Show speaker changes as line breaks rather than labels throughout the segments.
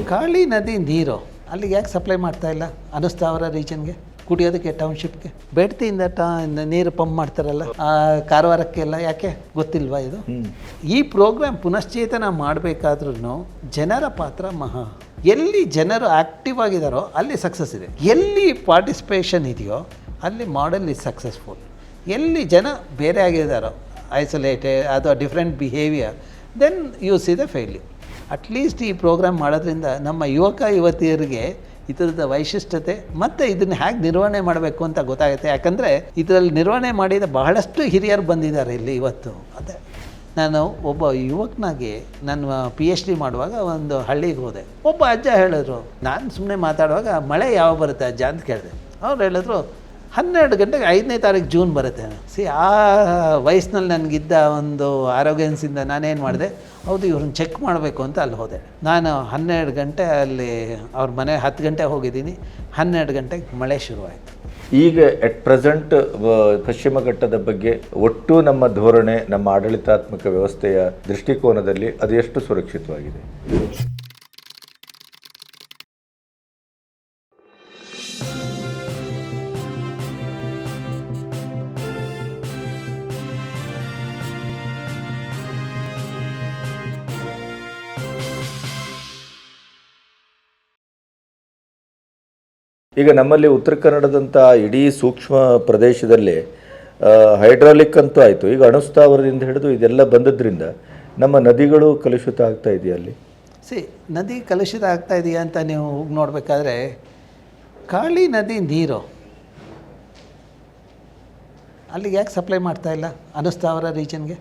ಕಾಳಿ ನದಿ ನೀರು ಅಲ್ಲಿಗೆ ಯಾಕೆ ಸಪ್ಲೈ ಮಾಡ್ತಾ ಇಲ್ಲ ಅನುಸ್ಥಾವರ ರೀಜನ್ಗೆ, ಕುಡಿಯೋದಕ್ಕೆ ಟೌನ್ಶಿಪ್ಗೆ? ಬೇಡ್ತಿಯಿಂದ ನೀರು ಪಂಪ್ ಮಾಡ್ತಾರಲ್ಲ ಕಾರವಾರಕ್ಕೆಲ್ಲ, ಯಾಕೆ ಗೊತ್ತಿಲ್ವಾ ಇದು? ಈ ಪ್ರೋಗ್ರಾಮ್ ಪುನಶ್ಚೇತನ ಮಾಡಬೇಕಾದ್ರೂ ಜನರ ಪಾತ್ರ ಎಲ್ಲಿ ಜನರು ಆ್ಯಕ್ಟಿವ್ ಆಗಿದ್ದಾರೋ ಅಲ್ಲಿ ಸಕ್ಸಸ್ ಇದೆ, ಎಲ್ಲಿ ಪಾರ್ಟಿಸಿಪೇಷನ್ ಇದೆಯೋ ಅಲ್ಲಿ ಮಾಡೆಲ್ ಇಸ್ ಸಕ್ಸಸ್ಫುಲ್. ಎಲ್ಲಿ ಜನ ಬೇರೆ ಆಗಿದ್ದಾರೋ ಐಸೋಲೇಟೆಡ್ ಅಥವಾ different behaviour, then you see the failure. At least ಈ ಪ್ರೋಗ್ರಾಮ್ ಮಾಡೋದ್ರಿಂದ ನಮ್ಮ ಯುವತಿಯರಿಗೆ ಇದರದ ವೈಶಿಷ್ಟ್ಯತೆ ಮತ್ತು ಇದನ್ನು ಹೇಗೆ ನಿರ್ವಹಣೆ ಮಾಡಬೇಕು ಅಂತ ಗೊತ್ತಾಗುತ್ತೆ. ಯಾಕಂದರೆ ಇದರಲ್ಲಿ ನಿರ್ವಹಣೆ ಮಾಡಿದ ಬಹಳಷ್ಟು ಹಿರಿಯರು ಬಂದಿದ್ದಾರೆ ಇಲ್ಲಿ ಇವತ್ತು. ಅದೇ ನಾನು ಒಬ್ಬ ಯುವಕನಾಗಿ ನನ್ನ PhD ಮಾಡುವಾಗ ಒಂದು ಹಳ್ಳಿಗೆ ಹೋದೆ. ಒಬ್ಬ ಅಜ್ಜ ಹೇಳಿದ್ರು, ನಾನು ಸುಮ್ಮನೆ ಮಾತಾಡುವಾಗ ಮಳೆ ಯಾವಾಗ ಬರುತ್ತೆ ಅಜ್ಜ ಅಂತ ಕೇಳಿದೆ. ಅವ್ರು ಹೇಳಿದ್ರು 12 ಗಂಟೆಗೆ 5ನೇ ತಾರೀಕು ಜೂನ್ ಬರುತ್ತೆ. ಆ ವಯಸ್ಸಿನಲ್ಲಿ ನನಗಿದ್ದ ಒಂದು ಆರೋಗ್ಯನ್ಸಿಂದ ನಾನೇನು ಮಾಡಿದೆ, ಹೌದು ಇವ್ರನ್ನ ಚೆಕ್ ಮಾಡಬೇಕು ಅಂತ ಅಲ್ಲಿ ಹೋದೆ. ನಾನು 12 ಗಂಟೆ ಅಲ್ಲಿ ಅವ್ರ ಮನೆ 10 ಗಂಟೆ ಹೋಗಿದ್ದೀನಿ. 12 ಗಂಟೆಗೆ ಮಳೆ ಶುರುವಾಯಿತು.
ಈಗ ಎಟ್ ಪ್ರೆಸೆಂಟ್ ಪಶ್ಚಿಮ ಘಟ್ಟದ ಬಗ್ಗೆ ಒಟ್ಟು ನಮ್ಮ ಧೋರಣೆ, ನಮ್ಮ ಆಡಳಿತಾತ್ಮಕ ವ್ಯವಸ್ಥೆಯ ದೃಷ್ಟಿಕೋನದಲ್ಲಿ ಅದು ಎಷ್ಟು ಸುರಕ್ಷಿತವಾಗಿದೆ? ಈಗ ನಮ್ಮಲ್ಲಿ ಉತ್ತರ ಕನ್ನಡದಂಥ ಇಡೀ ಸೂಕ್ಷ್ಮ ಪ್ರದೇಶದಲ್ಲಿ ಹೈಡ್ರಾಲಿಕ್ ಅಂತೂ ಆಯಿತು, ಈಗ ಅಣುಸ್ಥಾವರದಿಂದ ಹಿಡಿದು ಇದೆಲ್ಲ ಬಂದದ್ರಿಂದ ನಮ್ಮ ನದಿಗಳು ಕಲುಷಿತ ಆಗ್ತಾ ಇದೆಯಾ? ಅಲ್ಲಿ
ನದಿ ಕಲುಷಿತ ಆಗ್ತಾ ಇದೆಯಾ ಅಂತ ನೀವು ನೋಡಬೇಕಾದ್ರೆ, ಕಾಳಿ ನದಿ ನೀರು ಅಲ್ಲಿಗೆ ಯಾಕೆ ಸಪ್ಲೈ ಮಾಡ್ತಾ ಇಲ್ಲ ಅನುಸ್ಥಾವರ ರೀಜನ್ಗೆ,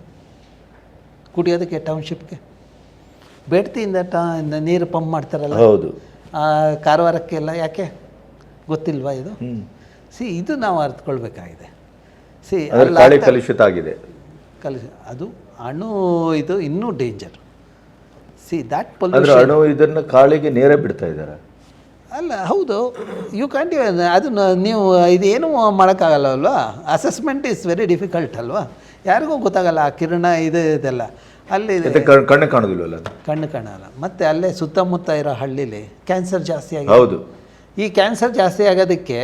ಕುಡಿಯೋದಕ್ಕೆ ಟೌನ್ಶಿಪ್ಗೆ? ಬೇಡ್ತಿಯಿಂದ ನೀರು ಪಂಪ್ ಮಾಡ್ತಾರಲ್ಲ,
ಹೌದು,
ಕಾರವಾರಕ್ಕೆಲ್ಲ, ಯಾಕೆ ಗೊತ್ತಿಲ್ವಾ ಇದು? ಇದು ನಾವು ಅರ್ಥಕೊಳ್ಬೇಕಾಗಿದೆ.
ಕಲುಷಿತ ಆಗಿದೆ,
ಅದು ಅಣು ಇದು ಇನ್ನೂ ಡೇಂಜರ್. ದ್ಯಾಟ್
ಅಣು ಇದನ್ನು ಕಾಳಿಗೆ ನೇರ ಬಿಡ್ತಾ ಇದ್ದಾರೆ.
ಅಲ್ಲ, ಹೌದು, ಯು ಕ್ಯಾಂಟ್ ಅದನ್ನು ನೀವು ಇದೇನು ಮಾಡೋಕ್ಕಾಗಲ್ಲ ಅಲ್ವಾ? ಅಸೆಸ್ಮೆಂಟ್ ಈಸ್ ವೆರಿ ಡಿಫಿಕಲ್ಟ್ ಅಲ್ವಾ? ಯಾರಿಗೂ ಗೊತ್ತಾಗಲ್ಲ ಆ ಕಿರಣ ಇದೆಲ್ಲ. ಅಲ್ಲಿ
ಕಣ್ಣು ಕಾಣೋದಿಲ್ವಲ್ಲ,
ಕಣ್ಣು ಕಾಣಲ್ಲ. ಮತ್ತು ಅಲ್ಲೇ ಸುತ್ತಮುತ್ತ ಇರೋ ಹಳ್ಳಿಲಿ ಕ್ಯಾನ್ಸರ್ ಜಾಸ್ತಿ ಆಗಿದೆ.
ಹೌದು,
ಈ ಕ್ಯಾನ್ಸರ್ ಜಾಸ್ತಿ ಆಗೋದಕ್ಕೆ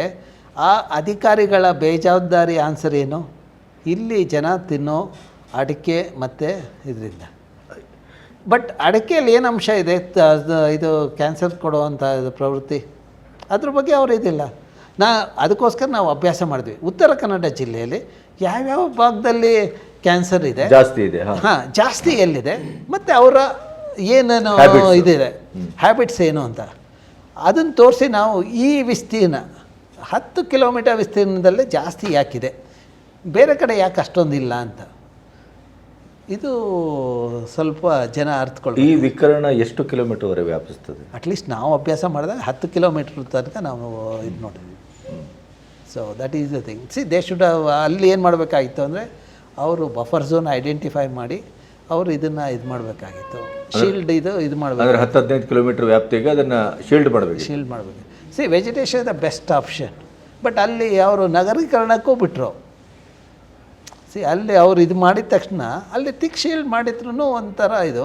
ಆ ಅಧಿಕಾರಿಗಳ ಬೇಜವಾಬ್ದಾರಿ ಆನ್ಸರ್ ಏನು? ಇಲ್ಲಿ ಜನ ತಿನ್ನೋ ಅಡಿಕೆ ಮತ್ತು ಇದರಿಂದ. ಬಟ್ ಅಡಿಕೆಯಲ್ಲಿ ಏನು ಅಂಶ ಇದೆ ಇದು ಕ್ಯಾನ್ಸರ್ ಕೊಡುವಂಥ ಪ್ರವೃತ್ತಿ, ಅದ್ರ ಬಗ್ಗೆ ಅವರು ಇದಿಲ್ಲ. ಅದಕ್ಕೋಸ್ಕರ ನಾವು ಅಭ್ಯಾಸ ಮಾಡಿದ್ವಿ. ಉತ್ತರ ಕನ್ನಡ ಜಿಲ್ಲೆಯಲ್ಲಿ ಯಾವ್ಯಾವ ಭಾಗದಲ್ಲಿ ಕ್ಯಾನ್ಸರ್ ಇದೆ,
ಜಾಸ್ತಿ ಇದೆ,
ಜಾಸ್ತಿ ಎಲ್ಲಿದೆ, ಮತ್ತು ಅವರ ಏನೇನು ಇದಿದೆ ಹ್ಯಾಬಿಟ್ಸ್ ಏನು ಅಂತ ಅದನ್ನು ತೋರಿಸಿ ನಾವು ಈ ವಿಸ್ತೀರ್ಣ 10 ಕಿಲೋಮೀಟರ್ ವಿಸ್ತೀರ್ಣದಲ್ಲೇ ಜಾಸ್ತಿ ಯಾಕಿದೆ, ಬೇರೆ ಕಡೆ ಯಾಕೆ ಅಷ್ಟೊಂದಿಲ್ಲ ಅಂತ ಇದು ಸ್ವಲ್ಪ ಜನ ಅರ್ಥಕೊಳ್ಳಿ.
ಈ ವಿಕರಣ ಎಷ್ಟು ಕಿಲೋಮೀಟರ್ವರೆಗೆ ವ್ಯಾಪಿಸ್ತದೆ?
ಅಟ್ಲೀಸ್ಟ್ ನಾವು ಅಭ್ಯಾಸ ಮಾಡಿದಾಗ 10 ಕಿಲೋಮೀಟ್ರ್ ತನಕ ನಾವು ಇದು ನೋಡಿದ್ವಿ. So that is the thing. They should ಅಲ್ಲಿ ಏನು ಮಾಡಬೇಕಾಗಿತ್ತು ಅಂದರೆ ಅವರು ಬಫರ್ ಝೋನ್ ಐಡೆಂಟಿಫೈ ಮಾಡಿ ಅವರು ಇದನ್ನು ಇದು ಮಾಡಬೇಕಾಗಿತ್ತು. ಶೀಲ್ಡ್ ಇದು ಮಾಡಬೇಕು.
10-15 ಕಿಲೋಮೀಟರ್ ವ್ಯಾಪ್ತಿಗೆ ಅದನ್ನು ಶೀಲ್ಡ್
ಮಾಡಬೇಕು. Vegetation the best option. But ಅಲ್ಲಿ ಅವರು ನಗರೀಕರಣಕ್ಕೂ ಬಿಟ್ಟರು. ಅಲ್ಲಿ ಅವ್ರು ಇದು ಮಾಡಿದ ತಕ್ಷಣ ಅಲ್ಲಿ ತಿಕ್ ಶೀಲ್ಡ್ ಮಾಡಿದ್ರು ಒಂಥರ ಇದು.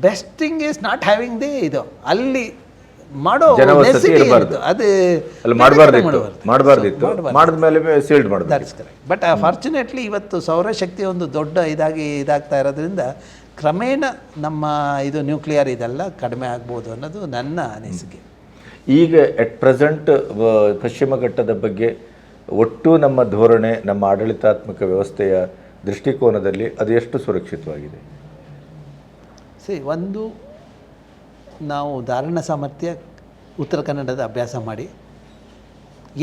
Best thing is not having the ಇದು ಅಲ್ಲಿ ಮಾಡೋ ಅದು
ಮಾಡಬಾರ್ದಿತ್ತು, ಮಾಡಿದ್ಮೇಲೆ ಶೀಲ್ಡ್ ಮಾಡೋದು.
That's correct. ಬಟ್ ಫಾರ್ಚುನೇಟ್ಲಿ ಇವತ್ತು ಸೌರಶಕ್ತಿ ಒಂದು ದೊಡ್ಡ ಇದಾಗ್ತಾ ಇರೋದ್ರಿಂದ ಕ್ರಮೇಣ ನಮ್ಮ ಇದು ನ್ಯೂಕ್ಲಿಯರ್ ಇದೆಲ್ಲ ಕಡಿಮೆ ಆಗ್ಬೋದು ಅನ್ನೋದು ನನ್ನ ಅನಿಸಿಕೆ.
ಈಗ ಎಟ್ ಪ್ರೆಸೆಂಟ್ ಪಶ್ಚಿಮ ಘಟ್ಟದ ಬಗ್ಗೆ ಒಟ್ಟು ನಮ್ಮ ಧೋರಣೆ, ನಮ್ಮ ಆಡಳಿತಾತ್ಮಕ ವ್ಯವಸ್ಥೆಯ ದೃಷ್ಟಿಕೋನದಲ್ಲಿ ಅದು ಎಷ್ಟು ಸುರಕ್ಷಿತವಾಗಿದೆ?
ಒಂದು ನಾವು ಧಾರಣ ಸಾಮರ್ಥ್ಯ ಉತ್ತರ ಕನ್ನಡದ ಅಭ್ಯಾಸ ಮಾಡಿ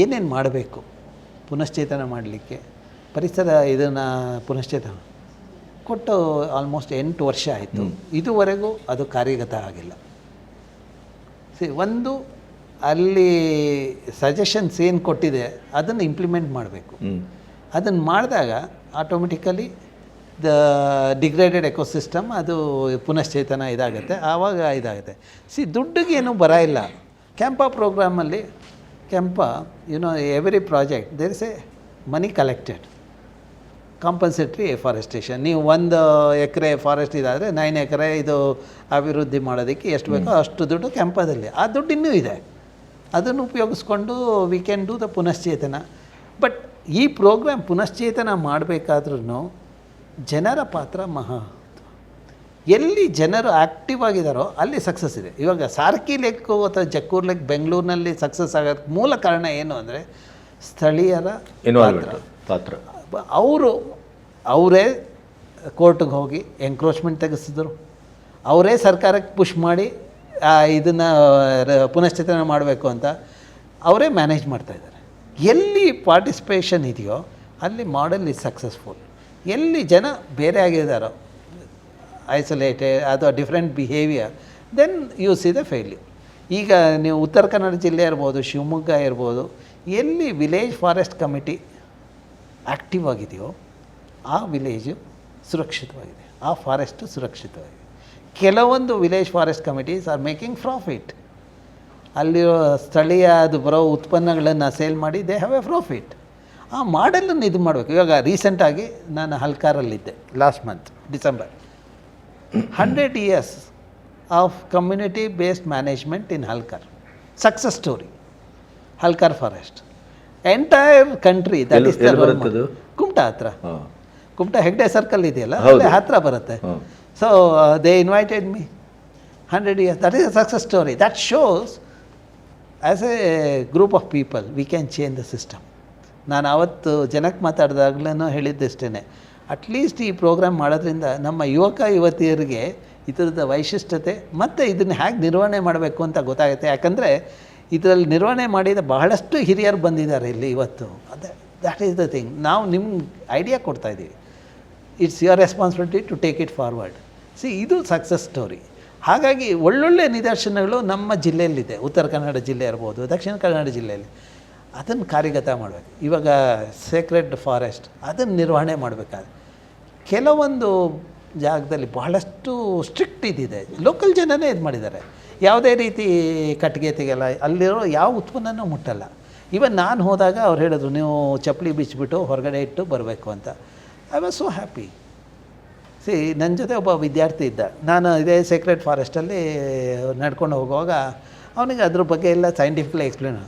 ಏನೇನು ಮಾಡಬೇಕು ಪುನಶ್ಚೇತನ ಮಾಡಲಿಕ್ಕೆ, ಪರಿಸರ ಇದನ್ನು ಪುನಶ್ಚೇತನ ಕೊಟ್ಟು ಆಲ್ಮೋಸ್ಟ್ 8 ವರ್ಷ ಆಯಿತು. ಇದುವರೆಗೂ ಅದು ಕಾರ್ಯಗತ ಆಗಿಲ್ಲ. ಒಂದು ಅಲ್ಲಿ ಸಜೆಷನ್ಸ್ ಏನು ಕೊಟ್ಟಿದೆ ಅದನ್ನು ಇಂಪ್ಲಿಮೆಂಟ್ ಮಾಡಬೇಕು. ಅದನ್ನು ಮಾಡಿದಾಗ ಆಟೋಮೆಟಿಕಲಿ ದ ಡಿಗ್ರೇಡೆಡ್ ಎಕೋಸಿಸ್ಟಮ್ ಅದು ಪುನಶ್ಚೇತನ ಇದಾಗುತ್ತೆ, ಆವಾಗ ಇದಾಗುತ್ತೆ. ದುಡ್ಡಿಗೇನು ಬರ ಇಲ್ಲ. ಕ್ಯಾಂಪಾ ಪ್ರೋಗ್ರಾಮಲ್ಲಿ every project there is a money collected. Compensatory afforestation. ನೀವು 1 ಎಕರೆ ಫಾರೆಸ್ಟ್ ಇದಾದರೆ 9 ಎಕರೆ ಇದು ಅಭಿವೃದ್ಧಿ ಮಾಡೋದಕ್ಕೆ ಎಷ್ಟು ಬೇಕೋ ಅಷ್ಟು ದುಡ್ಡು ಕ್ಯಾಂಪದಲ್ಲಿ. ಆ ದುಡ್ಡು ಇನ್ನೂ ಇದೆ, ಅದನ್ನು ಉಪಯೋಗಿಸ್ಕೊಂಡು ವಿ ಕ್ಯಾನ್ ಡೂ ದ ಪುನಶ್ಚೇತನ. ಬಟ್ ಈ ಪ್ರೋಗ್ರಾಮ್ ಪುನಶ್ಚೇತನ ಮಾಡಬೇಕಾದ್ರೂ ಜನರ ಪಾತ್ರ ಎಲ್ಲಿ ಜನರು ಆ್ಯಕ್ಟಿವ್ ಆಗಿದ್ದಾರೋ ಅಲ್ಲಿ ಸಕ್ಸಸ್ ಇದೆ. ಇವಾಗ ಸಾರ್ಕಿ ಲೇಕ್ ಅಥವಾ ಜಕ್ಕೂರ್ ಲೇಕ್ ಬೆಂಗಳೂರಿನಲ್ಲಿ ಸಕ್ಸಸ್ ಆಗೋಕ್ಕೆ ಮೂಲ ಕಾರಣ ಏನು ಅಂದರೆ ಸ್ಥಳೀಯರ
ಪಾತ್ರ.
ಅವರೇ ಕೋರ್ಟ್ಗೆ ಹೋಗಿ ಎಂಕ್ರೋಚ್ಮೆಂಟ್ ತೆಗೆಸಿದ್ರು, ಅವರೇ ಸರ್ಕಾರಕ್ಕೆ ಪುಷ್ ಮಾಡಿ ಇದನ್ನು ಪುನಶ್ಚೇತನ ಮಾಡಬೇಕು ಅಂತ ಅವರೇ ಮ್ಯಾನೇಜ್ ಮಾಡ್ತಾಯಿದ್ದಾರೆ. ಎಲ್ಲಿ ಪಾರ್ಟಿಸಿಪೇಷನ್ ಇದೆಯೋ ಅಲ್ಲಿ ಮಾಡೆಲ್ ಈಸ್ ಸಕ್ಸಸ್ಫುಲ್. ಎಲ್ಲಿ ಜನ ಬೇರೆ ಆಗಿದ್ದಾರೋ ಐಸೋಲೇಟೆಡ್ ಅಥವಾ different behaviour, then you see the failure. ಈಗ ನೀವು ಉತ್ತರ ಕನ್ನಡ ಜಿಲ್ಲೆ ಇರ್ಬೋದು, ಶಿವಮೊಗ್ಗ ಇರ್ಬೋದು, ಎಲ್ಲಿ ವಿಲೇಜ್ ಫಾರೆಸ್ಟ್ ಕಮಿಟಿ ಆ್ಯಕ್ಟಿವ್ ಆಗಿದೆಯೋ ಆ ವಿಲೇಜು ಸುರಕ್ಷಿತವಾಗಿದೆ, ಆ ಫಾರೆಸ್ಟು ಸುರಕ್ಷಿತವಾಗಿದೆ. ಕೆಲವೊಂದು village forest committees are making profit. ಅಲ್ಲಿರೋ ಸ್ಥಳೀಯ ಅದು ಬರೋ ಉತ್ಪನ್ನಗಳನ್ನು ಸೇಲ್ ಮಾಡಿ ದೇ ಹ್ಯಾವ್ ಎ ಪ್ರಾಫಿಟ್. ಆ ಮಾಡೆಲನ್ನು ಇದು ಮಾಡಬೇಕು. ಇವಾಗ ರೀಸೆಂಟಾಗಿ ನಾನು ಹಲ್ಕಾರಲ್ಲಿದ್ದೆ last month December. 100 years of community based management in Halkar. Success story Halkar forest. Entire country that is Kumta ಹತ್ರ, ಕುಮಟಾ ಹೆಗ್ಡೆ ಸರ್ಕಲ್ ಇದೆಯಲ್ಲ ಅಲ್ಲೇ ಹತ್ರ ಬರುತ್ತೆ. So they invited me 100 years. That is a success story. That shows as a group of people we can change the system. ನಾನು ಆವತ್ತು ಜನಕ್ಕೆ ಮಾತಾಡಿದಾಗ್ಲೂ ಹೇಳಿದ್ದಷ್ಟೇ, at least ಈ programme ಮಾಡೋದ್ರಿಂದ ನಮ್ಮ ಯುವತಿಯರಿಗೆ ಇದರದ ವೈಶಿಷ್ಟ್ಯತೆ ಮತ್ತು ಇದನ್ನು ಹೇಗೆ ನಿರ್ವಹಣೆ ಮಾಡಬೇಕು ಅಂತ ಗೊತ್ತಾಗುತ್ತೆ. ಯಾಕಂದರೆ ಇದರಲ್ಲಿ ನಿರ್ವಹಣೆ ಮಾಡಿದ ಬಹಳಷ್ಟು ಹಿರಿಯರು ಬಂದಿದ್ದಾರೆ ಇಲ್ಲಿ ಇವತ್ತು. That is the thing. ನಾವು ನಿಮ್ಗೆ ಐಡಿಯಾ ಕೊಡ್ತಾಯಿದ್ದೀವಿ, it's your responsibility to take it forward. ಇದು ಸಕ್ಸಸ್ ಸ್ಟೋರಿ. ಹಾಗಾಗಿ ಒಳ್ಳೊಳ್ಳೆ ನಿದರ್ಶನಗಳು ನಮ್ಮ ಜಿಲ್ಲೆಯಲ್ಲಿದೆ. ಉತ್ತರ ಕನ್ನಡ ಜಿಲ್ಲೆ ಇರ್ಬೋದು, ದಕ್ಷಿಣ ಕನ್ನಡ ಜಿಲ್ಲೆಯಲ್ಲಿ. ಅದನ್ನು ಕಾರ್ಯಗತ ಮಾಡಬೇಕು. ಇವಾಗ ಸೇಕ್ರೆಡ್ ಫಾರೆಸ್ಟ್ ಅದನ್ನು ನಿರ್ವಹಣೆ ಮಾಡಬೇಕಾದ್ರೆ ಕೆಲವೊಂದು ಜಾಗದಲ್ಲಿ ಬಹಳಷ್ಟು ಸ್ಟ್ರಿಕ್ಟ್ ಇದಿದೆ. ಲೋಕಲ್ ಜನನೇ ಇದು ಮಾಡಿದ್ದಾರೆ. ಯಾವುದೇ ರೀತಿ ಕಟ್ಟಿಗೆ ತೆಗೆಯಲ್ಲ, ಅಲ್ಲಿರೋ ಯಾವ ಉತ್ಪನ್ನನೂ ಮುಟ್ಟಲ್ಲ. ಇವನ್ ನಾನು ಹೋದಾಗ ಅವ್ರು ಹೇಳಿದ್ರು ನೀವು ಚಪ್ಪಲಿ ಬಿಚ್ಚಿಬಿಟ್ಟು ಹೊರಗಡೆ ಇಟ್ಟು ಬರಬೇಕು ಅಂತ. I was so happy. ನನ್ನ ಜೊತೆ ಒಬ್ಬ ವಿದ್ಯಾರ್ಥಿ ಇದ್ದ. ನಾನು ಇದೇ ಸೇಕ್ರೆಡ್ ಫಾರೆಸ್ಟಲ್ಲಿ ನಡ್ಕೊಂಡು ಹೋಗುವಾಗ ಅವನಿಗೆ ಅದ್ರ ಬಗ್ಗೆ ಎಲ್ಲ ಸೈಂಟಿಫಿಕ್ಲಿ ಎಕ್ಸ್ಪ್ಲೇನ್.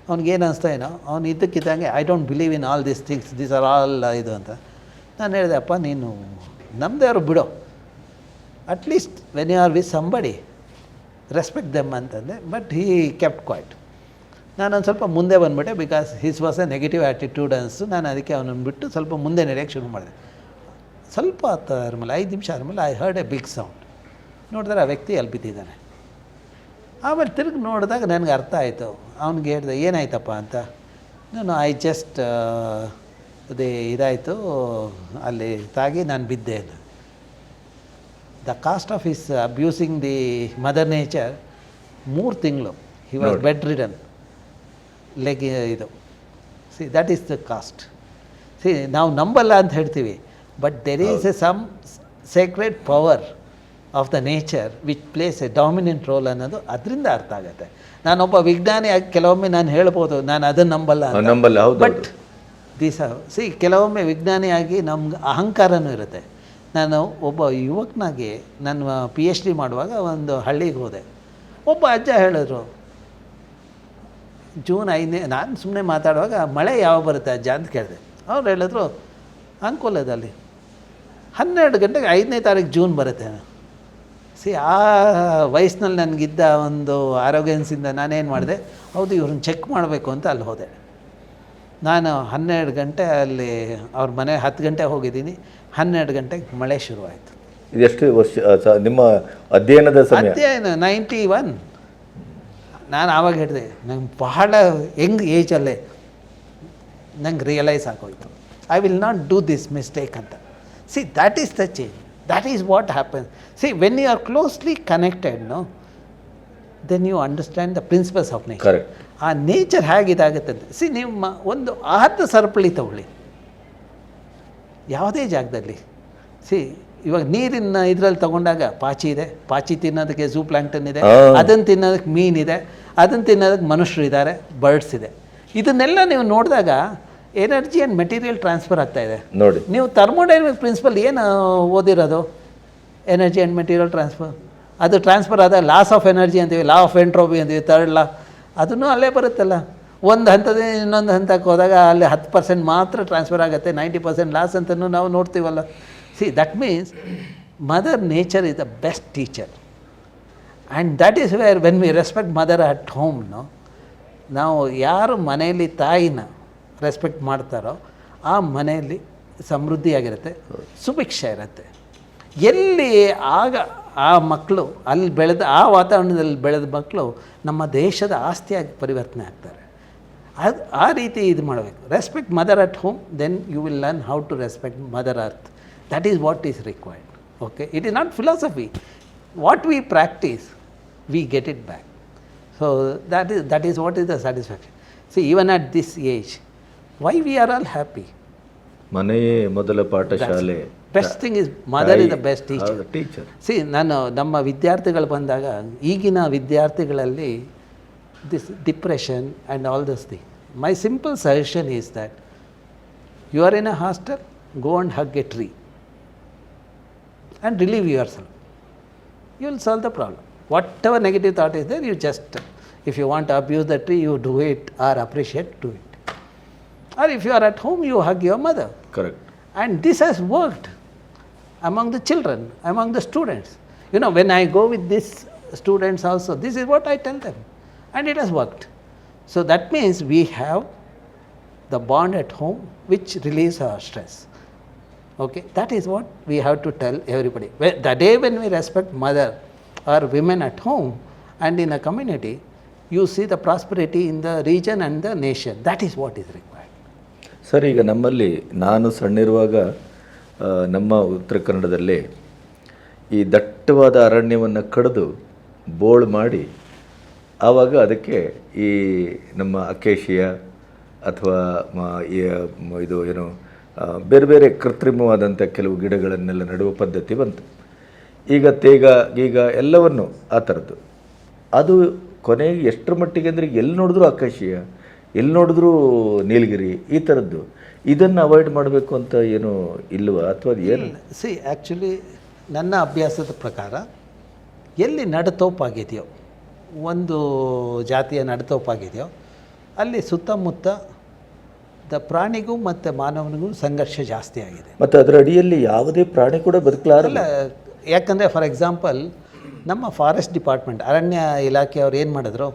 ಅವ್ನಿಗೇನು ಅನಿಸ್ತಾ ಏನೋ, ಅವ್ನು ಇದ್ದಕ್ಕಿದ್ದಂಗೆ I don't believe in all these things, these are all ಇದು ಅಂತ. ನಾನು ಹೇಳಿದೆ, ಅಪ್ಪ ನೀನು ನಮ್ಮದೇ ಅವ್ರು ಬಿಡೋ, at least when you are with somebody respect them ಅಂತಂದೆ. But he kept quiet. ನಾನೊಂದು ಸ್ವಲ್ಪ ಮುಂದೆ ಬಂದುಬಿಟ್ಟೆ, because his was a negative attitude ಅನಿಸ್ತು. ನಾನು ಅದಕ್ಕೆ ಅವನನ್ನು ಬಿಟ್ಟು ಸ್ವಲ್ಪ ಮುಂದೆ ನಡೆಯೋಕ್ಕೆ ಶುರು ಮಾಡಿದೆ. ಸ್ವಲ್ಪ ಹೊತ್ತು ಆದ್ಮೇಲೆ 5 ನಿಮಿಷ ಆದಮೇಲೆ I heard a big sound. ನೋಡಿದ್ರೆ ಆ ವ್ಯಕ್ತಿ ಅಲ್ಲಿ ಬಿದ್ದಿದ್ದಾನೆ. ಆಮೇಲೆ ತಿರುಗಿ ನೋಡಿದಾಗ ನನಗೆ ಅರ್ಥ ಆಯಿತು. ಅವ್ನಿಗೆ ಹೇಳಿದೆ, ಏನಾಯ್ತಪ್ಪ ಅಂತ. ನಾನು ಐ ಜಸ್ಟ್ ಅದೇ ಇದಾಯಿತು, ಅಲ್ಲಿ ತಾಗಿ ನಾನು ಬಿದ್ದೆ. The cost of his abusing the mother nature 3 ತಿಂಗಳು he was bedridden. Leg ಇದು ದಟ್ ಈಸ್ ದ ಕಾಸ್ಟ್. ನಾವು ನಂಬಲ್ಲ ಅಂತ ಹೇಳ್ತೀವಿ, but there is a some sacred power of the nature which plays a dominant role ಅನ್ನೋದು ಅದರಿಂದ ಅರ್ಥ ಆಗುತ್ತೆ. ನಾನೊಬ್ಬ ವಿಜ್ಞಾನಿಯಾಗಿ ಕೆಲವೊಮ್ಮೆ ನಾನು ಹೇಳ್ಬೋದು ನಾನು ಅದನ್ನು ನಂಬಲ್ಲ, ಬಟ್ ಕೆಲವೊಮ್ಮೆ ವಿಜ್ಞಾನಿಯಾಗಿ ನಮ್ಗೆ ಅಹಂಕಾರನೂ ಇರುತ್ತೆ. ನಾನು ಒಬ್ಬ ಯುವಕನಾಗಿ ನನ್ನ PhD ಮಾಡುವಾಗ ಒಂದು ಹಳ್ಳಿಗೆ ಹೋದೆ. ಒಬ್ಬ ಅಜ್ಜ ಹೇಳಿದ್ರು, ಜೂನ್ 5ನೇ, ನಾನು ಸುಮ್ಮನೆ ಮಾತಾಡುವಾಗ ಮಳೆ ಯಾವಾಗ ಬರುತ್ತೆ ಅಜ್ಜ ಅಂತ ಕೇಳಿದೆ. ಅವ್ರು ಹೇಳಿದ್ರು ಅಂಕೋಲದಲ್ಲಿ 12 ಗಂಟೆಗೆ 5ನೇ ತಾರೀಕು ಜೂನ್ ಬರುತ್ತೆ. ಆ ವಯಸ್ಸಿನಲ್ಲಿ ನನಗಿದ್ದ ಒಂದು ಆರೋಗ್ಯನ್ಸಿಂದ ನಾನೇನು ಮಾಡಿದೆ, ಹೌದು ಇವ್ರನ್ನ ಚೆಕ್ ಮಾಡಬೇಕು ಅಂತ ಅಲ್ಲಿ ಹೋದೆ. ನಾನು 12 ಗಂಟೆ ಅಲ್ಲಿ ಅವ್ರ ಮನೆ 10 ಗಂಟೆ ಹೋಗಿದ್ದೀನಿ. 12 ಗಂಟೆಗೆ ಮಳೆ ಶುರುವಾಯಿತು.
ಇದೆಷ್ಟು ವರ್ಷ ನಿಮ್ಮ ಅಧ್ಯಯನದ ಸಮಯ?
ಅಧ್ಯಯನ 91. ನಾನು ಆವಾಗ ಹೇಳಿದೆ, ನಂಗೆ ಬಹಳ ಯಂಗ್ ಏಜಲ್ಲೇ ನಂಗೆ ರಿಯಲೈಸ್ ಆಗೋಯ್ತು, I will not do this mistake ಅಂತ. That is the change. That is what happens. When you are closely connected, then you understand the principles of nature.
Correct.
ಆ ನೇಚರ್ ಹೇಗಿದಾಗುತ್ತೆ ಅಂತ. ನಿಮ್ಮ ಒಂದು ಆಹಾರದ ಸರಪಳಿ ತಗೊಳ್ಳಿ ಯಾವುದೇ ಜಾಗದಲ್ಲಿ. ಇವಾಗ ನೀರಿನ ಇದರಲ್ಲಿ ತಗೊಂಡಾಗ ಪಾಚಿ ಇದೆ, ಪಾಚಿ ತಿನ್ನೋದಕ್ಕೆ ಝೂ ಪ್ಲಾಂಕ್ಟನ್ ಇದೆ, ಅದನ್ನು ತಿನ್ನೋದಕ್ಕೆ ಮೀನಿದೆ, ಅದನ್ನು ತಿನ್ನೋದಕ್ಕೆ ಮನುಷ್ಯರು ಇದ್ದಾರೆ, ಬರ್ಡ್ಸ್ ಇದೆ. ಇದನ್ನೆಲ್ಲ ನೀವು ನೋಡಿದಾಗ ಎನರ್ಜಿ ಆ್ಯಂಡ್ ಮೆಟೀರಿಯಲ್ ಟ್ರಾನ್ಸ್ಫರ್ ಆಗ್ತಾ ಇದೆ.
ನೋಡಿ,
ನೀವು ಥರ್ಮೋಡೈನಮಿಕ್ ಪ್ರಿನ್ಸಿಪಲ್ ಏನು ಓದಿರೋದು? Energy and material transfer. ಅದು ಟ್ರಾನ್ಸ್ಫರ್ ಆದ ಲಾಸ್ ಆಫ್ ಎನರ್ಜಿ ಅಂತೀವಿ, ಲಾ ಆಫ್ ಎಂಟ್ರೋಪಿ ಅಂತೀವಿ, ಥರ್ಡ್ ಲಾ. ಅದನ್ನು ಅಲ್ಲೇ ಬರುತ್ತಲ್ಲ. ಒಂದು ಹಂತದಿಂದ ಇನ್ನೊಂದು ಹಂತಕ್ಕೆ ಹೋದಾಗ ಅಲ್ಲಿ 10% ಮಾತ್ರ ಟ್ರಾನ್ಸ್ಫರ್ ಆಗುತ್ತೆ, 90% ಲಾಸ್ ಅಂತಲೂ ನಾವು ನೋಡ್ತೀವಲ್ಲ. See, that means mother nature is the best teacher. And that is where when we respect mother at ಹೋಮ್ನು, ನಾವು ಯಾರು ಮನೆಯಲ್ಲಿ ತಾಯಿನ ರೆಸ್ಪೆಕ್ಟ್ ಮಾಡ್ತಾರೋ ಆ ಮನೆಯಲ್ಲಿ ಸಮೃದ್ಧಿಯಾಗಿರುತ್ತೆ, ಸುಭಿಕ್ಷೆ ಇರುತ್ತೆ. ಎಲ್ಲಿ ಆಗ ಆ ಮಕ್ಕಳು ಅಲ್ಲಿ ಬೆಳೆದ ಆ ವಾತಾವರಣದಲ್ಲಿ ಬೆಳೆದ ಮಕ್ಕಳು ನಮ್ಮ ದೇಶದ ಆಸ್ತಿಯಾಗಿ ಪರಿವರ್ತನೆ ಆಗ್ತಾರೆ. ಆ ರೀತಿ ಇದು ಮಾಡಬೇಕು. Respect mother at home, then you will learn how to respect mother earth. That is what is required. Okay, it is not philosophy. What we practise, we get it back. So that is what is the satisfaction. See, even at this age, why we are all happy?
ಮನೆಯೇ ಮೊದಲ ಪಾಠಶಾಲೆ.
Best thing is mother is the best teacher. See, ನಾನು ನಮ್ಮ ವಿದ್ಯಾರ್ಥಿಗಳು ಬಂದಾಗ ಈಗಿನ ವಿದ್ಯಾರ್ಥಿಗಳಲ್ಲಿ this depression and all those things. My simple suggestion is that you are in a hostel, go and hug a tree and relieve yourself. You will solve the problem. Whatever negative thought is there, you just, if you want to abuse the tree, you do it, or appreciate, do it. Or if you are at home, you hug your mother.
Correct.
And this has worked among the children, among the students. You know, when I go with these students also, this is what I tell them. And it has worked. So that means we have the bond at home which relieves our stress. Okay, that is what we have to tell everybody. The day when we respect mother or women at home and in a community, you see the prosperity in the region and the nation. That is what is required.
Sir, ಈಗ ನಮ್ಮಲ್ಲಿ ನಾನು ಸಣ್ಣಿರುವಾಗ ನಮ್ಮ ಉತ್ತರ ಕನ್ನಡದಲ್ಲಿ ಈ ದಟ್ಟವಾದ ಅರಣ್ಯವನ್ನು ಕಡಿದು ಬೋಳು ಮಾಡಿ ಆವಾಗ ಅದಕ್ಕೆ ಈ ನಮ್ಮ ಅಕೇಶಿಯ ಅಥವಾ ಇದು ಏನು ಬೇರೆ ಬೇರೆ ಕೃತ್ರಿಮವಾದಂಥ ಕೆಲವು ಗಿಡಗಳನ್ನೆಲ್ಲ ನೆಡುವ ಪದ್ಧತಿ ಬಂತು. ಈಗ ತೇಗ ಗೀಗ ಎಲ್ಲವನ್ನು ಆ ಥರದ್ದು. ಅದು ಕೊನೆಗೆ ಎಷ್ಟರ ಮಟ್ಟಿಗೆ ಅಂದರೆ ಎಲ್ಲಿ ನೋಡಿದ್ರೂ ಅಕೇಶಿಯ, ಎಲ್ಲಿ ನೋಡಿದ್ರೂ ನೀಲಗಿರಿ, ಈ ಥರದ್ದು. ಇದನ್ನು ಅವಾಯ್ಡ್ ಮಾಡಬೇಕು ಅಂತ ಏನು ಇಲ್ವಾ, ಅಥವಾ ಅದು ಏನು?
ಸಿ, ಆ್ಯಕ್ಚುಲಿ ನನ್ನ ಅಭ್ಯಾಸದ ಪ್ರಕಾರ ಎಲ್ಲಿ ನಡತೋಪಾಗಿದೆಯೋ, ಒಂದು ಜಾತಿಯ ನಡತೋಪಾಗಿದೆಯೋ ಅಲ್ಲಿ ಸುತ್ತಮುತ್ತ ಪ್ರಾಣಿಗೂ ಮತ್ತು ಮಾನವನಿಗೂ ಸಂಘರ್ಷ ಜಾಸ್ತಿ ಆಗಿದೆ.
ಮತ್ತು ಅದರ ಅಡಿಯಲ್ಲಿ ಯಾವುದೇ ಪ್ರಾಣಿ ಕೂಡ ಬದುಕಲಾರಲ್ಲ.
ಯಾಕಂದರೆ ಫಾರ್ ಎಕ್ಸಾಂಪಲ್ ನಮ್ಮ ಫಾರೆಸ್ಟ್ ಡಿಪಾರ್ಟ್ಮೆಂಟ್, ಅರಣ್ಯ ಇಲಾಖೆಯವ್ರು ಏನು ಮಾಡಿದ್ರು,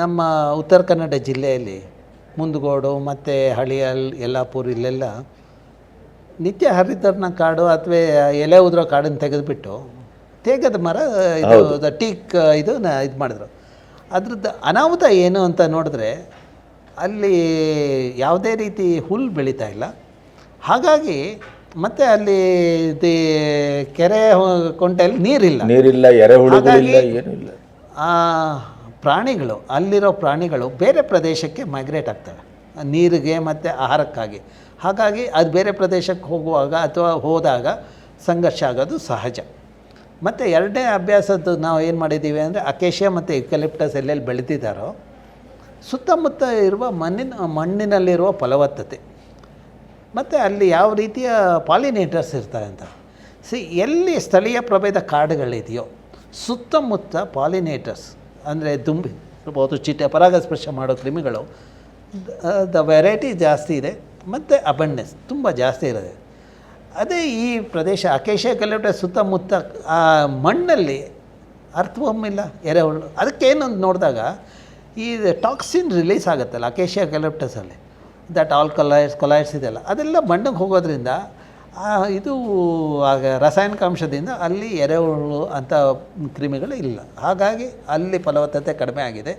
ನಮ್ಮ ಉತ್ತರ ಕನ್ನಡ ಜಿಲ್ಲೆಯಲ್ಲಿ ಮುಂದಗೋಡು ಮತ್ತು ಹಳಿಯಲ್, ಯಲ್ಲಾಪುರ ಇಲ್ಲೆಲ್ಲ ನಿತ್ಯ ಹರಿತರ್ನ ಕಾಡು ಅಥವಾ ಎಲೆ ಉದುರೋ ಕಾಡನ್ನು ತೆಗೆದುಬಿಟ್ಟು ತೇಗದ ಮರ ಇದು ಟೀಕ್ ಇದು ಮಾಡಿದ್ರು. ಅದ್ರದ್ದು ಅನಾಹುತ ಏನು ಅಂತ ನೋಡಿದ್ರೆ ಅಲ್ಲಿ ಯಾವುದೇ ರೀತಿ ಹುಲ್ಲು ಬೆಳೀತಾ ಇಲ್ಲ. ಹಾಗಾಗಿ ಮತ್ತು ಅಲ್ಲಿ ಕೆರೆ ಕೊಂಟೆಯಲ್ಲಿ ನೀರಿಲ್ಲ,
ಎರೆಹುಳುಗಳಿಲ್ಲ, ಏನೂ ಇಲ್ಲ.
ಆ ಪ್ರಾಣಿಗಳು, ಅಲ್ಲಿರೋ ಪ್ರಾಣಿಗಳು ಬೇರೆ ಪ್ರದೇಶಕ್ಕೆ ಮೈಗ್ರೇಟ್ ಆಗ್ತವೆ ನೀರಿಗೆ ಮತ್ತು ಆಹಾರಕ್ಕಾಗಿ. ಹಾಗಾಗಿ ಅದು ಬೇರೆ ಪ್ರದೇಶಕ್ಕೆ ಹೋಗುವಾಗ ಅಥವಾ ಹೋದಾಗ ಸಂಘರ್ಷ ಆಗೋದು ಸಹಜ. ಮತ್ತು ಎರಡನೇ ಅಭ್ಯಾಸದ್ದು ನಾವು ಏನು ಮಾಡಿದ್ದೀವಿ ಅಂದರೆ, ಅಕೇಶಿಯಾ ಮತ್ತು ಯುಕಲಿಪ್ಟಸ್ ಎಲ್ಲೆಲ್ಲಿ ಬೆಳೆದಿದ್ದಾರೋ ಸುತ್ತಮುತ್ತ ಇರುವ ಮಣ್ಣಿನಲ್ಲಿರುವ ಫಲವತ್ತತೆ ಮತ್ತು ಅಲ್ಲಿ ಯಾವ ರೀತಿಯ ಪಾಲಿನೇಟರ್ಸ್ ಇರ್ತಾರೆ ಅಂತ. ಎಲ್ಲಿ ಸ್ಥಳೀಯ ಪ್ರಭೇದ ಕಾಡುಗಳಿದೆಯೋ ಸುತ್ತಮುತ್ತ ಪಾಲಿನೇಟರ್ಸ್ ಅಂದರೆ ದುಂಬಿ ಇರ್ಬೋದು, ಚಿಟ್ಟೆ, ಪರಾಗಸ್ಪರ್ಶ ಮಾಡೋ ಕ್ರಿಮಿಗಳು, ದ ವೆರೈಟಿ ಜಾಸ್ತಿ ಇದೆ ಮತ್ತು ಅಬಂಡೆನ್ಸ್ ತುಂಬ ಜಾಸ್ತಿ ಇರೋದೆ. ಅದೇ ಈ ಪ್ರದೇಶ ಅಕೇಶಿಯಾ ಯುಕಲಿಪ್ಟಸ್ ಸುತ್ತಮುತ್ತ ಆ ಮಣ್ಣಲ್ಲಿ ಅರ್ಥವಮ್ ಇಲ್ಲ, ಎರೆಹುಳು. ಅದಕ್ಕೇನೊಂದು ನೋಡಿದಾಗ ಈ ಟಾಕ್ಸಿನ್ ರಿಲೀಸ್ ಆಗುತ್ತಲ್ಲ ಅಕೇಶಿಯಾ ಯುಕಲಿಪ್ಟಸಲ್ಲಿ, ದಟ್ ಕೊಲಾಯ್ಡ್ಸ್ ಇದೆಲ್ಲ, ಅದೆಲ್ಲ ಮಣ್ಣಿಗೆ ಹೋಗೋದ್ರಿಂದ ಇದು ಆಗ ರಾಸಾಯನಿಕಾಂಶದಿಂದ ಅಲ್ಲಿ ಎರೆಹುಳು ಅಂತ ಕ್ರಿಮಿಗಳು ಇಲ್ಲ. ಹಾಗಾಗಿ ಅಲ್ಲಿ ಫಲವತ್ತತೆ ಕಡಿಮೆ ಆಗಿದೆ.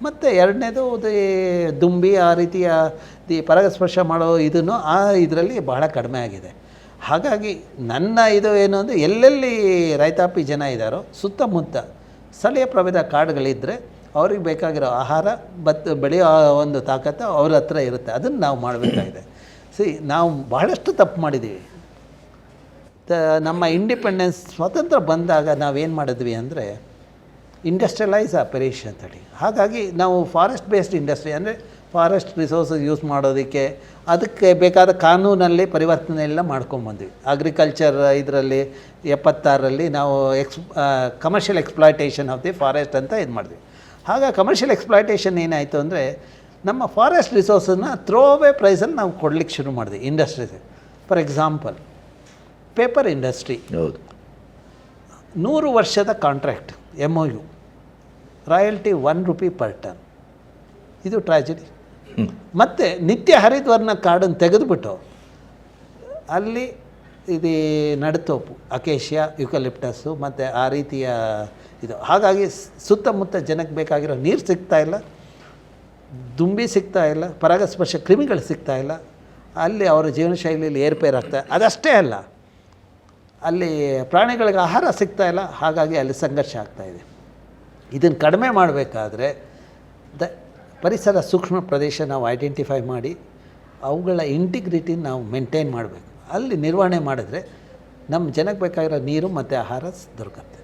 ಮತ್ತು ಎರಡನೇದು ದುಂಬಿ ಆ ರೀತಿಯ ಪರಾಗಸ್ಪರ್ಶ ಮಾಡೋ ಇದನ್ನು ಇದರಲ್ಲಿ ಬಹಳ ಕಡಿಮೆ ಆಗಿದೆ. ಹಾಗಾಗಿ ನನ್ನ ಇದು ಏನು ಅಂದರೆ, ಎಲ್ಲೆಲ್ಲಿ ರೈತಾಪಿ ಜನ ಇದ್ದಾರೋ ಸುತ್ತಮುತ್ತ ಸ್ಥಳೀಯ ಪ್ರಭೇದ ಕಾಡುಗಳಿದ್ದರೆ ಅವ್ರಿಗೆ ಬೇಕಾಗಿರೋ ಆಹಾರ ಬೆಳೆಯೋ ಒಂದು ತಾಕತ್ತು ಅವ್ರ ಹತ್ರ ಇರುತ್ತೆ. ಅದನ್ನು ನಾವು ಮಾಡಬೇಕಾಗಿದೆ. ನಾವು ಬಹಳಷ್ಟು ತಪ್ಪು ಮಾಡಿದ್ದೀವಿ. ನಮ್ಮ ಇಂಡಿಪೆಂಡೆನ್ಸ್ ಸ್ವತಂತ್ರ ಬಂದಾಗ ನಾವೇನು ಮಾಡಿದ್ವಿ ಅಂದರೆ ಇಂಡಸ್ಟ್ರಿಯಲೈಸ್ ಆಪರೇಷನ್ ಅಂತೇಳಿ. ಹಾಗಾಗಿ ನಾವು ಫಾರೆಸ್ಟ್ ಬೇಸ್ಡ್ ಇಂಡಸ್ಟ್ರಿ ಅಂದರೆ ಫಾರೆಸ್ಟ್ ರಿಸೋರ್ಸಸ್ ಯೂಸ್ ಮಾಡೋದಕ್ಕೆ ಅದಕ್ಕೆ ಬೇಕಾದ ಕಾನೂನಲ್ಲಿ ಪರಿವರ್ತನೆ ಎಲ್ಲ ಮಾಡ್ಕೊಂಬಂದ್ವಿ. ಅಗ್ರಿಕಲ್ಚರ್ ಇದರಲ್ಲಿ 76ರಲ್ಲಿ ನಾವು commercial exploitation of the forest ಅಂತ ಇದು ಮಾಡಿದ್ವಿ. ಆಗ ಕಮರ್ಷಿಯಲ್ ಎಕ್ಸ್ಪ್ಲಾಯ್ಟೇಷನ್ ಏನಾಯಿತು ಅಂದರೆ ನಮ್ಮ ಫಾರೆಸ್ಟ್ ರಿಸೋರ್ಸನ್ನು ಥ್ರೋವೇ ಪ್ರೈಸಲ್ಲಿ ನಾವು ಕೊಡ್ಲಿಕ್ಕೆ ಶುರು ಮಾಡಿದ್ವಿ industries. For example paper industry,
ಹೌದು,
100 ವರ್ಷದ contract MOU, royalty 1 rupee per ton. ಇದು ಟ್ರಾಜಿಡಿ. ಮತ್ತು ನಿತ್ಯ ಹರಿದ್ವರ್ಣ ಕಾಡನ್ನು ತೆಗೆದುಬಿಟ್ಟು ಅಲ್ಲಿ ಇದು ನಡತೋಪು, ಅಕೇಶಿಯಾ, ಯುಕಲಿಪ್ಟಸ್ಸು ಮತ್ತು ಆ ರೀತಿಯ ಇದು. ಹಾಗಾಗಿ ಸುತ್ತಮುತ್ತ ಜನಕ್ಕೆ ಬೇಕಾಗಿರೋ ನೀರು ಸಿಗ್ತಾಯಿಲ್ಲ, ದುಂಬಿ ಸಿಗ್ತಾಯಿಲ್ಲ, ಪರಾಗಸ್ಪರ್ಶ ಕ್ರಿಮಿಗಳು ಸಿಗ್ತಾಯಿಲ್ಲ, ಅಲ್ಲಿ ಅವರ ಜೀವನ ಶೈಲಿಯಲ್ಲಿ ಏರ್ಪೇರಾಗ್ತಾ. ಅದಷ್ಟೇ ಅಲ್ಲ, ಅಲ್ಲಿ ಪ್ರಾಣಿಗಳಿಗೆ ಆಹಾರ ಸಿಗ್ತಾಯಿಲ್ಲ. ಹಾಗಾಗಿ ಅಲ್ಲಿ ಸಂಘರ್ಷ ಆಗ್ತಾಯಿದೆ. ಇದನ್ನು ಕಡಿಮೆ ಮಾಡಬೇಕಾದ್ರೆ ಪರಿಸರ ಸೂಕ್ಷ್ಮ ಪ್ರದೇಶ ನಾವು ಐಡೆಂಟಿಫೈ ಮಾಡಿ ಅವುಗಳ ಇಂಟಿಗ್ರಿಟಿ ನಾವು ಮೇಂಟೈನ್ ಮಾಡಬೇಕು. ಅಲ್ಲಿ ನಿರ್ವಹಣೆ ಮಾಡಿದ್ರೆ ನಮ್ಮ ಜನಕ್ಕೆ ಬೇಕಾಗಿರೋ ನೀರು ಮತ್ತು ಆಹಾರ ದೊರಕುತ್ತೆ.